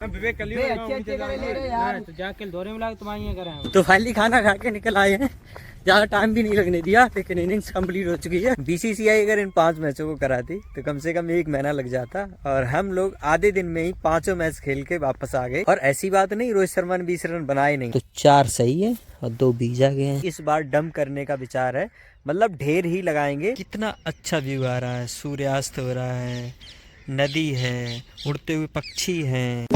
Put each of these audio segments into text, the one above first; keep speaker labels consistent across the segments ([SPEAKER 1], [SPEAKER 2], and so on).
[SPEAKER 1] तो फाइनली खाना खा के निकल आए हैं, ज्यादा टाइम भी नहीं लगने दिया, लेकिन इनिंग्स कंप्लीट हो चुकी है। बीसीसीआई अगर इन 5 मैचों को कराती तो कम से कम 1 महीना लग जाता, और हम लोग आधे दिन में ही 5 मैच खेल के वापस आ गए। और ऐसी बात नहीं रोहित शर्मा ने 20 रन बनाए नहीं, तो 4 सही है और 2 बीज आ गए हैं। इस बार डंप करने का विचार है, मतलब ढेर ही लगाएंगे। कितना अच्छा व्यू आ रहा है, सूर्यास्त हो रहा है, नदी है, उड़ते हुए पक्षी हैं।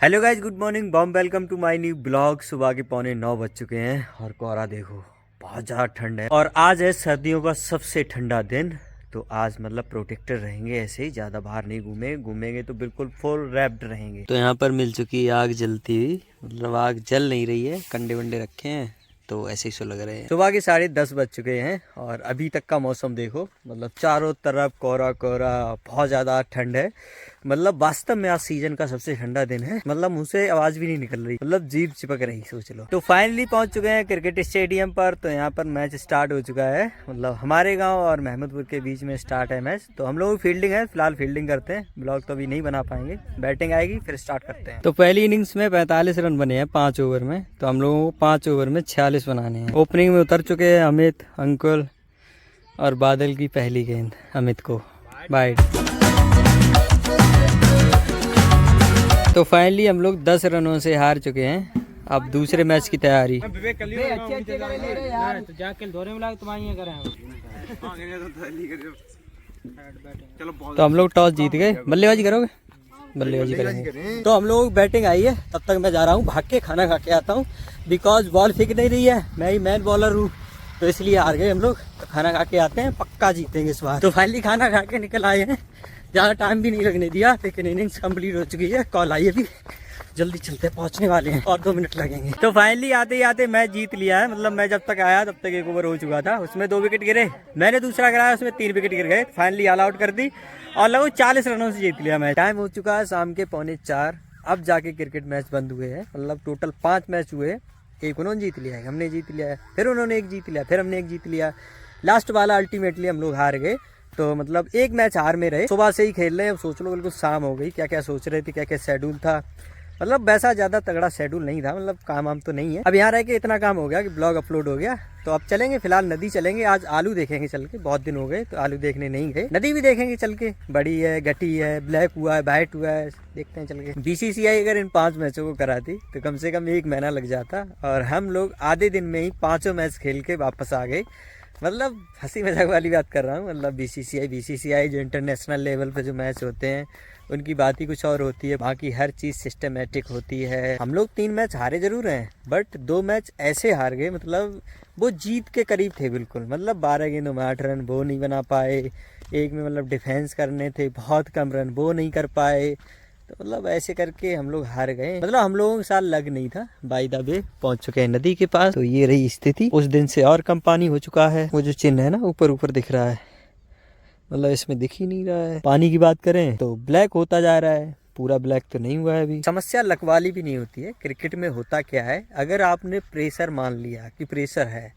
[SPEAKER 1] हेलो गाइज, गुड मॉर्निंग, बॉम welcome to my new blog. सुबह के 8:45 बज चुके हैं और कोहरा देखो, बहुत ज़्यादा ठंड है। और आज है सर्दियों का सबसे ठंडा दिन, तो आज मतलब प्रोटेक्टर रहेंगे, ऐसे ही ज़्यादा बाहर नहीं घूमेंगे तो बिल्कुल फुल रैप्ड रहेंगे। तो यहाँ पर मिल चुकी है आग जलती हुई, मतलब आग जल नहीं रही है, कंडे वंडे रखे हैं तो ऐसे ही सो लग रहे हैं। सुबह के 10:30 बज चुके हैं और अभी तक का मौसम देखो, मतलब चारों तरफ कोहरा कोहरा, बहुत ज़्यादा ठंड है। मतलब वास्तव में आज सीजन का सबसे ठंडा दिन है, मतलब मुंह से आवाज भी नहीं निकल रही, मतलब जीभ चिपक रही, सोच लो। तो फाइनली पहुंच चुके हैं क्रिकेट स्टेडियम पर। तो यहाँ पर मैच स्टार्ट हो चुका है, मतलब हमारे गांव और महमूदपुर के बीच में स्टार्ट है मैच। तो हम लोग फील्डिंग है, फिलहाल फील्डिंग करते हैं, ब्लॉग तो अभी नहीं बना पाएंगे, बैटिंग आएगी फिर स्टार्ट करते हैं। तो पहली इनिंग्स में 45 रन बने हैं 5 ओवर में, तो हम लोगों को 5 ओवर में 46 बनाने हैं। ओपनिंग में उतर चुके हैं अमित, अंकुल और बादल की पहली गेंद अमित को बाइट। तो फाइनली हम लोग 10 रनों से हार चुके हैं। अब दूसरे मैच की तैयारी। तो हम लोग टॉस जीत गए, बल्लेबाजी करोगे? बल्लेबाजी करेंगे। तो हम लोग बैटिंग आई है, तब तक मैं जा रहा हूँ भाग के खाना खा के आता हूँ, बिकॉज बॉल फेंक नहीं रही है, मैं ही मैन बॉलर हूँ, तो इसलिए हार गए हम लोग। तो खाना खा के आते हैं, पक्का जीतेंगे इस बार। तो फाइनली खाना खा के निकल आए हैं, ज़्यादा टाइम भी नहीं लगने दिया, लेकिन इनिंग्स कंप्लीट हो चुकी है। कॉल आई अभी, जल्दी चलते, पहुंचने वाले हैं और 2 मिनट लगेंगे। तो फाइनली आते ही आते मैच जीत लिया है, मतलब मैं जब तक आया तब तक 1 ओवर हो चुका था, उसमें 2 विकेट गिरे, मैंने दूसरा गिराया, उसमें 3 विकेट गिर गए। फाइनली ऑल आउट कर दी और लगभग 40 रनों से जीत लिया मैच। टाइम हो चुका है शाम के 3:45, अब जाके क्रिकेट मैच बंद हुए हैं। मतलब टोटल 5 मैच हुए, एक उन्होंने जीत लिया है, हमने जीत लिया है, फिर उन्होंने एक जीत लिया, फिर हमने एक जीत लिया, लास्ट वाला अल्टीमेटली हम लोग हार गए। तो मतलब एक मैच हार में रहे, सुबह से ही खेल रहे हैं। अब सोच लो बिल्कुल शाम हो गई, क्या क्या सोच रहे थे, क्या क्या शेड्यूल था, मतलब वैसा ज़्यादा तगड़ा शेड्यूल नहीं था, मतलब काम वाम तो नहीं है। अब यहाँ रह के इतना काम हो गया कि ब्लॉग अपलोड हो गया। तो अब चलेंगे, फिलहाल नदी चलेंगे, आज आलू देखेंगे चल के, बहुत दिन हो गए तो आलू देखने नहीं गए। नदी भी देखेंगे चल के, बड़ी है, गटी है, ब्लैक हुआ है, वाइट हुआ है, देखते हैं चल के। बीसीसीआई अगर इन 5 मैचों को कराती तो कम से कम 1 महीना लग जाता, और हम लोग आधे दिन में ही 5 मैच खेल के वापस आ गए। मतलब हंसी मजाक वाली बात कर रहा हूँ, मतलब बीसीसीआई जो इंटरनेशनल लेवल पे जो मैच होते हैं उनकी बात ही कुछ और होती है, बाकी हर चीज़ सिस्टमेटिक होती है। हम लोग 3 मैच हारे जरूर हैं, बट 2 मैच ऐसे हार गए, मतलब वो जीत के करीब थे बिल्कुल। मतलब 12 गेंदों में 8 रन, वो नहीं बना पाए, एक में मतलब डिफेंस करने थे, बहुत कम रन, वो नहीं कर पाए, तो मतलब ऐसे करके हम लोग हार गए। मतलब हम लोगों के साथ लग नहीं था। बाय द वे पहुंच चुके हैं नदी के पास, तो ये रही स्थिति। उस दिन से और कम पानी हो चुका है, वो जो चिन्ह है ना ऊपर ऊपर दिख रहा है, मतलब इसमें दिख ही नहीं रहा है। पानी की बात करें तो ब्लैक होता जा रहा है, पूरा ब्लैक तो नहीं हुआ है अभी। समस्या लकवाली भी नहीं होती है क्रिकेट में। होता क्या है, अगर आपने प्रेशर मान लिया कि प्रेशर है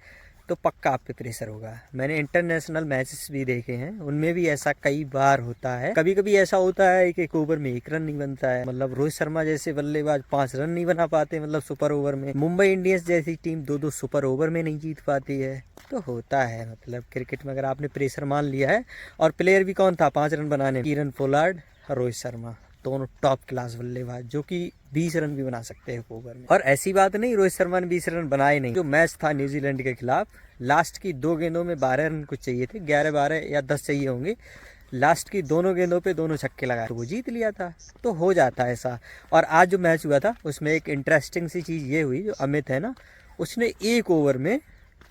[SPEAKER 1] तो पक्का आप पे प्रेशर होगा। मैंने इंटरनेशनल मैचेस भी देखे हैं, उनमें भी ऐसा कई बार होता है। कभी कभी ऐसा होता है कि 1 ओवर में 1 रन नहीं बनता है, मतलब रोहित शर्मा जैसे बल्लेबाज 5 रन नहीं बना पाते, मतलब सुपर ओवर में। मुंबई इंडियंस जैसी टीम 2-2 सुपर ओवर में नहीं जीत पाती है, तो होता है। मतलब क्रिकेट में अगर आपने प्रेशर मान लिया है, और प्लेयर भी कौन था 5 रन बनाने, किरण पोलार्ड, रोहित शर्मा, दोनों टॉप क्लास बल्लेबाज, जो कि 20 रन भी बना सकते हैं 1 ओवर में। और ऐसी बात नहीं रोहित शर्मा ने 20 रन बनाए नहीं। जो मैच था न्यूजीलैंड के खिलाफ, लास्ट की 2 गेंदों में 12 रन कुछ चाहिए थे, 11-12 या 10 चाहिए होंगे, लास्ट की दोनों गेंदों पे दोनों छक्के लगाए, तो वो जीत लिया था। तो हो जाता है ऐसा। और आज जो मैच हुआ था उसमें एक इंटरेस्टिंग सी चीज़ ये हुई, जो अमित है ना, उसने 1 ओवर में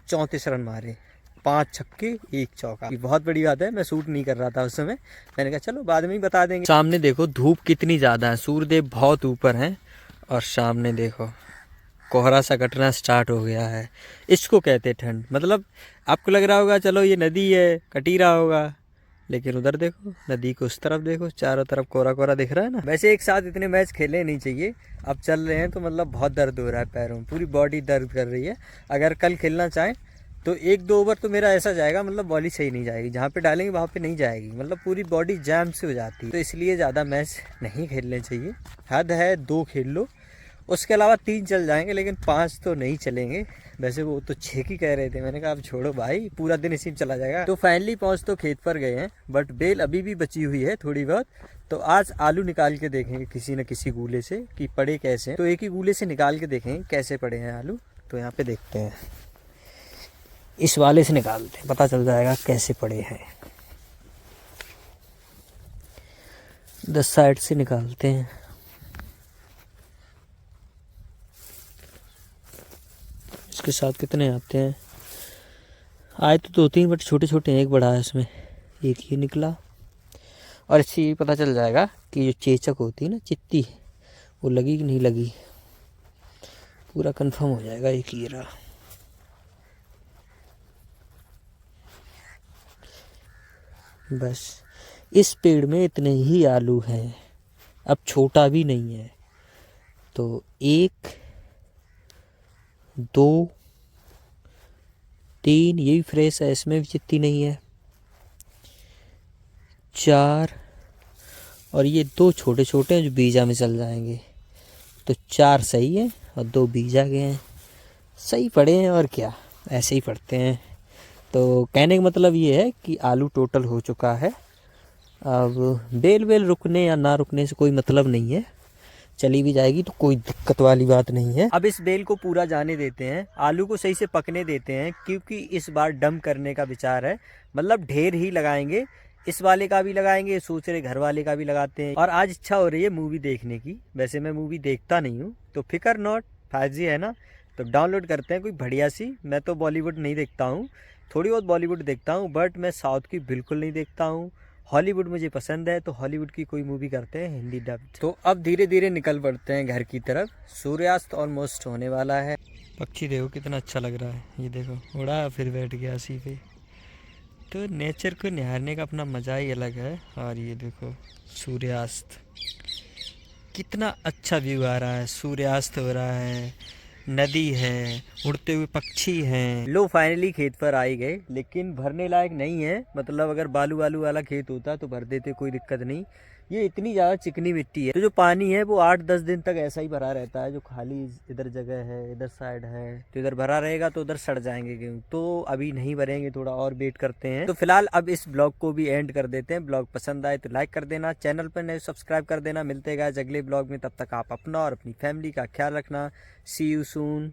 [SPEAKER 1] 34 रन मारे, 5 छक्के 1 चौका। ये बहुत बड़ी बात है, मैं शूट नहीं कर रहा था उस समय, मैंने कहा चलो बाद में ही बता देंगे। सामने देखो धूप कितनी ज़्यादा है, सूर्यदेव बहुत ऊपर हैं, और सामने देखो कोहरा सा कटना स्टार्ट हो गया है। इसको कहते ठंड। मतलब आपको लग रहा होगा चलो ये नदी है, कटी रहा होगा, लेकिन उधर देखो, नदी को उस तरफ देखो, चारों तरफ कोहरा कोहरा दिख रहा है ना। वैसे एक साथ इतने मैच खेले नहीं चाहिए, अब चल रहे हैं तो मतलब बहुत दर्द हो रहा है पैरों में, पूरी बॉडी दर्द कर रही है। अगर कल खेलना चाहें तो 1-2 ओवर तो मेरा ऐसा जाएगा, मतलब बॉल ही सही नहीं जाएगी, जहाँ पे डालेंगे वहाँ पे नहीं जाएगी, मतलब पूरी बॉडी जैम से हो जाती है। तो इसलिए ज़्यादा मैच नहीं खेलने चाहिए, हद है 2 खेल लो, उसके अलावा 3 चल जाएंगे, लेकिन 5 तो नहीं चलेंगे। वैसे वो तो 6 की कह रहे थे, मैंने कहा अब छोड़ो भाई, पूरा दिन इसी में चला जाएगा। तो फाइनली पहुँच तो खेत पर गए हैं, बट बेल अभी भी बची हुई है थोड़ी बहुत। तो आज आलू निकाल के देखेंगे किसी न किसी गूले से कि पड़े कैसे हैं। तो एक ही गूले से निकाल के देखेंगे कैसे पड़े हैं आलू। तो यहाँ पे देखते हैं, इस वाले से निकालते हैं, पता चल जाएगा कैसे पड़े हैं। 10 साइड से निकालते हैं। इसके साथ कितने आते हैं? आए तो 2-3, बट छोटे छोटे हैं, एक बड़ा है इसमें, एक ये निकला। और इससे ये पता चल जाएगा कि जो चेचक होती है ना, चित्ती, वो लगी कि नहीं लगी, पूरा कंफर्म हो जाएगा। एक ये रहा, बस इस पेड़ में इतने ही आलू हैं, अब छोटा भी नहीं है। तो 1 2 3, ये भी फ्रेश है, इसमें भी चित्ती नहीं है। 4, और ये 2 छोटे छोटे हैं जो बीजा में चल जाएंगे। तो 4 सही है और 2 बीजा गए हैं, सही पड़े हैं। और क्या, ऐसे ही पड़ते हैं। तो कहने का मतलब ये है कि आलू टोटल हो चुका है। अब बेल रुकने या ना रुकने से कोई मतलब नहीं है, चली भी जाएगी तो कोई दिक्कत वाली बात नहीं है। अब इस बेल को पूरा जाने देते हैं, आलू को सही से पकने देते हैं, क्योंकि इस बार डम करने का विचार है, मतलब ढेर ही लगाएंगे। इस वाले का भी लगाएंगे, सोच रहे घर वाले का भी लगाते हैं। और आज इच्छा हो रही है मूवी देखने की। वैसे मैं मूवी देखता नहीं हूँ, तो फिकर नॉट, 5G है ना, तो डाउनलोड करते हैं कोई बढ़िया सी। मैं तो बॉलीवुड नहीं देखता हूँ, थोड़ी बहुत बॉलीवुड देखता हूँ, बट मैं साउथ की बिल्कुल नहीं देखता हूँ। हॉलीवुड मुझे पसंद है, तो हॉलीवुड की कोई मूवी करते हैं हिंदी डब्ड। तो अब धीरे धीरे निकल पड़ते हैं घर की तरफ। सूर्यास्त ऑलमोस्ट होने वाला है। पक्षी देखो कितना अच्छा लग रहा है, ये देखो उड़ा फिर बैठ गया उसी पे। तो नेचर को निहारने का अपना मज़ा ही अलग है। और ये देखो सूर्यास्त, कितना अच्छा व्यू आ रहा है, सूर्यास्त हो रहा है, नदी है, उड़ते हुए पक्षी हैं। लो फाइनली खेत पर आई गए, लेकिन भरने लायक नहीं है। मतलब अगर बालू वालू वाला खेत होता तो भर देते, कोई दिक्कत नहीं। ये इतनी ज़्यादा चिकनी मिट्टी है, तो जो पानी है वो 8-10 दिन तक ऐसा ही भरा रहता है। जो खाली इधर जगह है, इधर साइड है, तो इधर भरा रहेगा तो उधर सड़ जाएंगे गेहूँ, तो अभी नहीं भरेंगे, थोड़ा और वेट करते हैं। तो फिलहाल अब इस ब्लॉग को भी एंड कर देते हैं। ब्लॉग पसंद आए तो लाइक कर देना, चैनल पर नए सब्सक्राइब कर देना। मिलते हैं गाइस अगले ब्लॉग में, तब तक आप अपना और अपनी फैमिली का ख्याल रखना। सी यू सून।